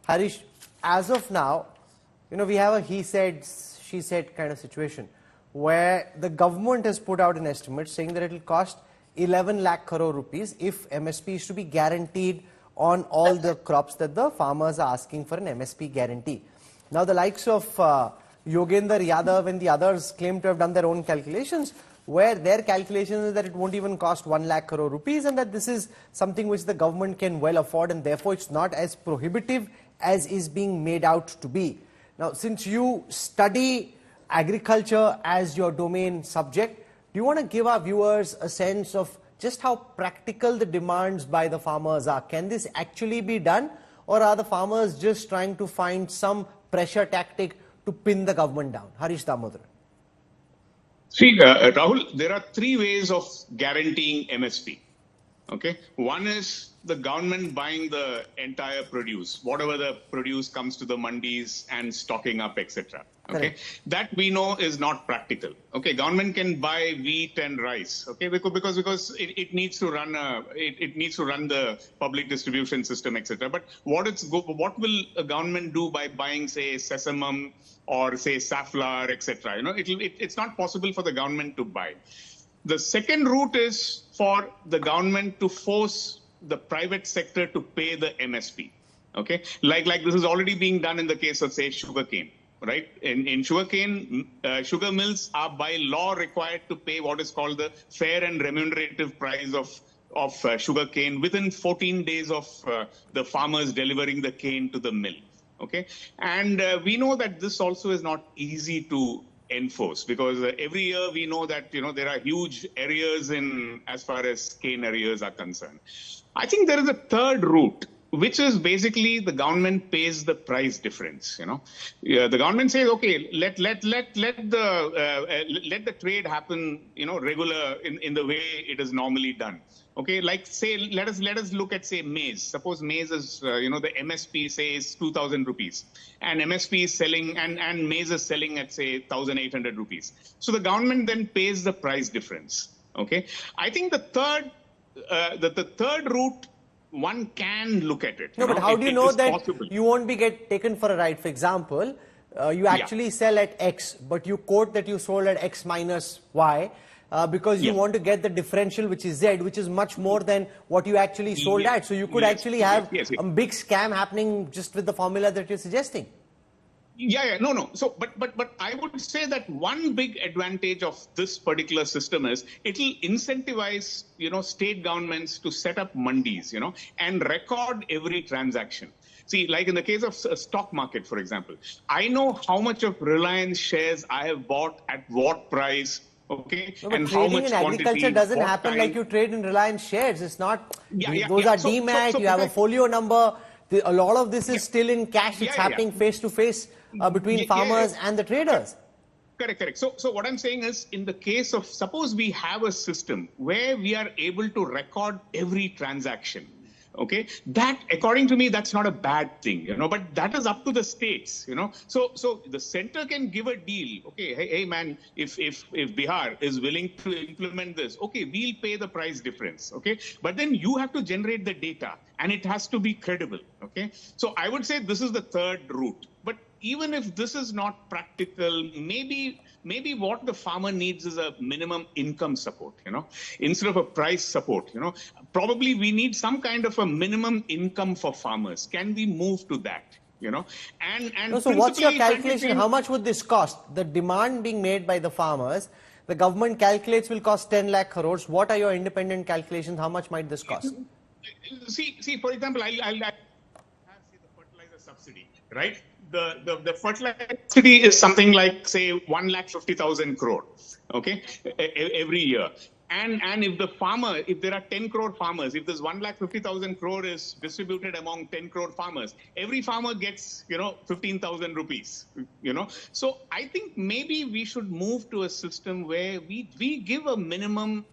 Harish, as of now, we have a he said, she said kind of situation where the government has put out an estimate saying that it will cost 11 lakh crore rupees if MSP is to be guaranteed on all the crops that the farmers are asking for an MSP guarantee. Now, the likes of Yogender Yadav and the others claim to have done their own calculations, where their calculation is that it won't even cost 1 lakh crore rupees and that this is something which the government can well afford and therefore it's not as prohibitive as is being made out to be. Now, since you study agriculture as your domain subject, do you want to give our viewers a sense of just how practical the demands by the farmers are? Can this actually be done, or are the farmers just trying to find some pressure tactic to pin the government down? Harish Damodar. See, Rahul, there are three ways of guaranteeing MSP. Okay, one is the government buying the entire produce, whatever the produce comes to the mandis and stocking up, etc. Okay, that we know is not practical. Okay, government can buy wheat and rice. Okay, because it needs to run it needs to run the public distribution system, etc. But what will a government do by buying, say, sesamum or say safflower, etc.? It's not possible for the government to buy. The second route is for the government to force the private sector to pay the MSP. Okay, like this is already being done in the case of, say, sugarcane. Right? In sugarcane, sugar mills are by law required to pay what is called the fair and remunerative price of sugarcane within 14 days of the farmers delivering the cane to the mill. Okay, and we know that this also is not easy to enforce because every year we know that there are huge areas as far as cane areas are concerned. I think there is a third route, which is basically the government pays the price difference. The government says, okay, let the trade happen, regular in the way it is normally done. Okay, like say let us look at, say, maize. Suppose maize is the MSP says 2,000 rupees, and MSP is selling and maize is selling at, say, 1,800 rupees. So the government then pays the price difference. Okay, I think the third route, one can look at it. No, but how do you know that you won't be taken for a ride? For example, you actually sell at X, but you quote that you sold at X minus Y because you want to get the differential, which is Z, which is much more than what you actually sold at. So you could actually have a big scam happening just with the formula that you're suggesting. No. So, but I would say that one big advantage of this particular system is it'll incentivize, state governments to set up mandis, and record every transaction. See, like in the case of stock market, for example, I know how much of Reliance shares I have bought at what price. Okay, no, but and trading how much in agriculture doesn't happen like you trade in Reliance shares. It's not. Those are demat. You have a folio number. A lot of this is still in cash. It's happening face to face between farmers and the traders. Correct. So what I'm saying is, in the case of, suppose we have a system where we are able to record every transaction. Okay, that, according to me, that's not a bad thing, but that is up to the states, So the center can give a deal. Okay, hey man, if Bihar is willing to implement this, okay, we'll pay the price difference. Okay, but then you have to generate the data and it has to be credible. Okay, so I would say this is the third route. But even if this is not practical, maybe what the farmer needs is a minimum income support, instead of a price support, probably we need some kind of a minimum income for farmers. Can we move to that, And so what's your calculation? How much would this cost? The demand being made by the farmers, the government calculates will cost 10 lakh crores. What are your independent calculations? How much might this cost? See, for example, I'll have, say, the fertilizer subsidy, right? The fertilizer subsidy is something like, say, 1,50,000 crore, okay, every year. And if there are 10 crore farmers, if this 1,50,000 crore is distributed among 10 crore farmers, every farmer gets, 15,000 rupees, So I think maybe we should move to a system where we give a minimum,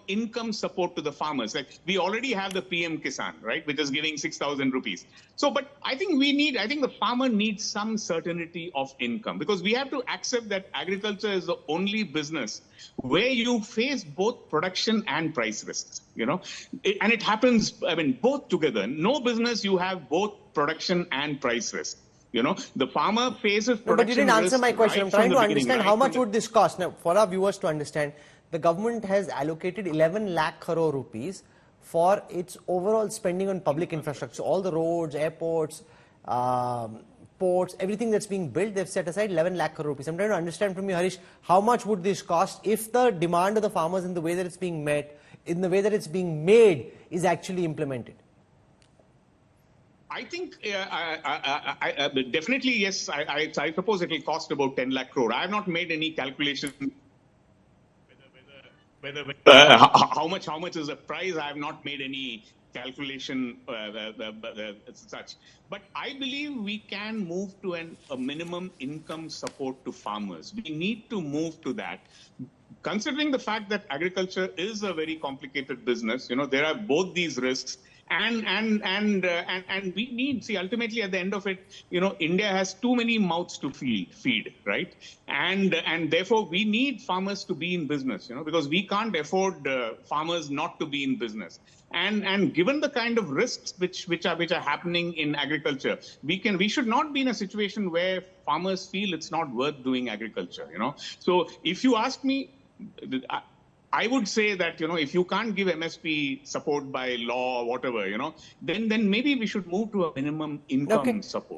income support to the farmers. Like we already have the PM Kisan, right, which is giving 6,000 rupees. So, but I think the farmer needs some certainty of income, because we have to accept that agriculture is the only business where you face both production and price risks, and it happens, both together. No business you have both production and price risk. The farmer faces No, but you production didn't answer risk my question. right I'm from trying the to beginning, understand right how from much the- would this cost. Now, for our viewers to understand, the government has allocated 11 lakh crore rupees for its overall spending on public infrastructure. All the roads, airports, ports, everything that's being built, they've set aside 11 lakh crore rupees. I'm trying to understand from you, Harish, how much would this cost if the demand of the farmers in the way that it's being met, in the way that it's being made, is actually implemented? I think definitely, yes. I suppose it will cost about 10 lakh crore. I have not made any calculation how much is the price. I have not made any calculation such. But I believe we can move to a minimum income support to farmers. We need to move to that. Considering the fact that agriculture is a very complicated business, there are both these risks, and we need, see, ultimately at the end of it, India has too many mouths to feed, right? And therefore we need farmers to be in business, because we can't afford farmers not to be in business. And given the kind of risks which are happening in agriculture, we should not be in a situation where farmers feel it's not worth doing agriculture. So if you ask me, I would say that, if you can't give MSP support by law or whatever, then maybe we should move to a minimum income support.